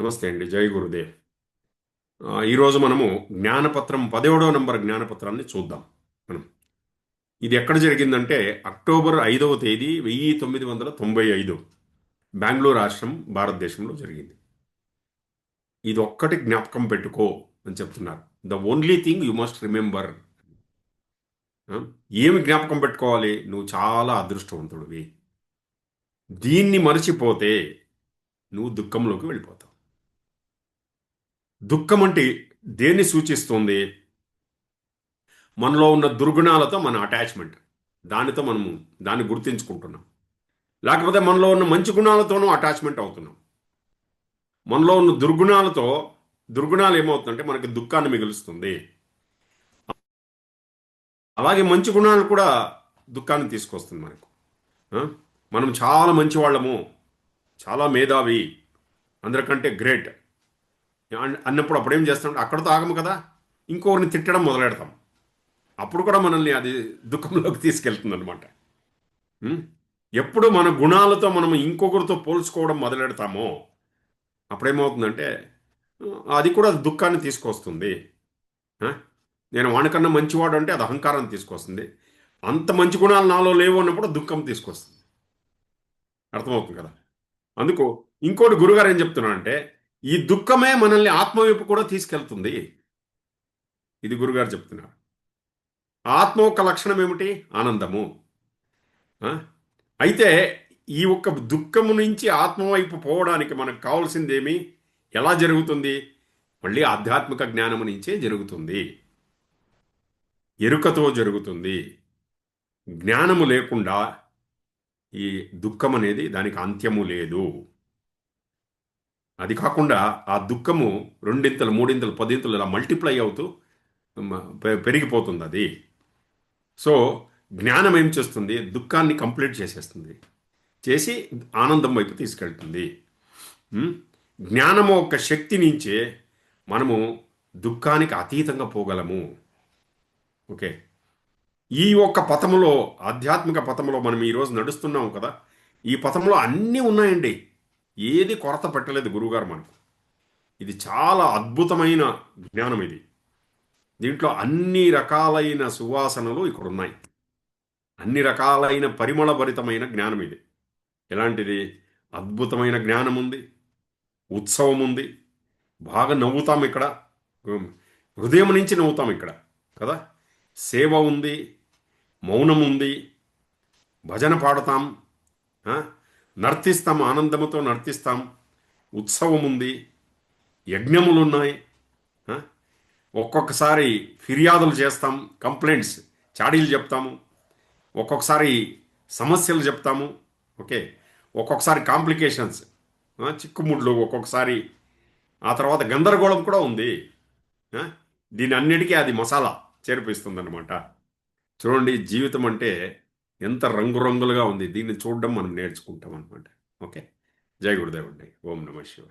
నమస్తే అండి. జై గురుదేవ్. ఈరోజు మనము జ్ఞానపత్రం 17వ నంబర్ జ్ఞానపత్రాన్ని చూద్దాం. మనం ఇది ఎక్కడ జరిగిందంటే అక్టోబర్ 5వ తేదీ 1995 బెంగళూరు రాష్ట్రం భారతదేశంలో జరిగింది. ఇది ఒక్కటి జ్ఞాపకం పెట్టుకో అని చెప్తున్నారు. The only thing you must remember. ఏమి జ్ఞాపకం పెట్టుకోవాలి? నువ్వు చాలా అదృష్టవంతుడివి. దీన్ని మరచిపోతే నువ్వు దుఃఖంలోకి వెళ్ళిపోతావు. దుఃఖం అంటే దేన్ని సూచిస్తుంది? మనలో ఉన్న దుర్గుణాలతో మన అటాచ్మెంట్. దానితో మనము దాన్ని గుర్తించుకుంటున్నాం. లేకపోతే మనలో ఉన్న మంచి గుణాలతోనూ అటాచ్మెంట్ అవుతున్నాం. మనలో ఉన్న దుర్గుణాలు ఏమవుతుందంటే మనకి దుఃఖాన్ని మిగులుస్తుంది. అలాగే మంచి గుణాలు కూడా దుఃఖాన్ని తీసుకొస్తుంది మనకు. ఆ? మనం చాలా మంచి వాళ్ళము, చాలా మేధావి, అందరికంటే గ్రేట్ అన్నప్పుడు అప్పుడేం చేస్తాం? అక్కడితో ఆగము కదా, ఇంకొకరిని తిట్టడం మొదలెడతాం. అప్పుడు కూడా మనల్ని అది దుఃఖంలోకి తీసుకెళ్తుంది అనమాట. ఎప్పుడు మన గుణాలతో మనం ఇంకొకరితో పోల్చుకోవడం మొదలెడతామో అప్పుడేమవుతుందంటే అది కూడా దుఃఖాన్ని తీసుకొస్తుంది. ఆ? నేను వానికన్నా మంచివాడు అంటే అది అహంకారాన్ని తీసుకొస్తుంది. అంత మంచి గుణాలు నాలో లేవు అన్నప్పుడు దుఃఖం తీసుకొస్తుంది. అర్థమవుతుంది కదా. అందుకు ఇంకోటి గురుగారు ఏం చెప్తున్నారంటే ఈ దుఃఖమే మనల్ని ఆత్మవైపు కూడా తీసుకెళ్తుంది. ఇది గురుగారు చెప్తున్నారు. ఆత్మ యొక్క లక్షణం ఏమిటి? ఆనందము. ఆ? అయితే ఈ ఒక్క దుఃఖము నుంచి ఆత్మ వైపు పోవడానికి మనకు కావాల్సిందేమి? ఎలా జరుగుతుంది? మళ్ళీ ఆధ్యాత్మిక జ్ఞానము నుంచే జరుగుతుంది. ఎరుకతో జరుగుతుంది. జ్ఞానము లేకుండా ఈ దుఃఖం అనేది దానికి అంత్యము లేదు. అది కాకుండా ఆ దుఃఖము రెండింతలు, మూడింతలు, పదింతలు ఇలా మల్టిప్లై అవుతూ పెరిగిపోతుంది అది. సో జ్ఞానం ఏం చేస్తుంది? దుఃఖాన్ని కంప్లీట్ చేసేస్తుంది, చేసి ఆనందం వైపు తీసుకెళ్తుంది. జ్ఞానము ఒక శక్తి నుంచే మనము దుఃఖానికి అతీతంగా పోగలము. ఓకే. ఈ ఒక్క పథములో, ఆధ్యాత్మిక పథములో మనం ఈరోజు నడుస్తున్నాం కదా, ఈ పథంలో అన్నీ ఉన్నాయండి. ఏది కొరత పెట్టలేదు గురువుగారు మనకు. ఇది చాలా అద్భుతమైన జ్ఞానం. ఇది దీంట్లో అన్ని రకాలైన సువాసనలు ఇక్కడ ఉన్నాయి. అన్ని రకాలైన పరిమళభరితమైన జ్ఞానం ఇది. ఎలాంటిది? అద్భుతమైన జ్ఞానం ఉంది, ఉత్సవం ఉంది, బాగా నవ్వుతాం ఇక్కడ, హృదయం నుంచి నవ్వుతాం ఇక్కడ కదా. సేవ ఉంది, మౌనం ఉంది, భజన పాడతాం, నర్తిస్తాం, ఆనందముతో నర్తిస్తాం, ఉత్సవం ఉంది, యజ్ఞములు ఉన్నాయి. ఒక్కొక్కసారి ఫిర్యాదులు చేస్తాం, కంప్లైంట్స్, చాడీలు చెప్తాము, ఒక్కొక్కసారి సమస్యలు చెప్తాము. ఓకే. ఒక్కొక్కసారి కాంప్లికేషన్స్, చిక్కుముడ్లు, ఒక్కొక్కసారి ఆ తర్వాత గందరగోళం కూడా ఉంది. దీని అన్నిటికీ అది మసాలా చేర్పిస్తుందన్నమాట. చూడండి, జీవితం అంటే ఎంత రంగురంగులుగా ఉంది. దీన్ని చూడడం మనం నేర్చుకుంటాం అనమాట. ఓకే. జై గురుదేవ్ అండి. ఓం నమ శివాయ.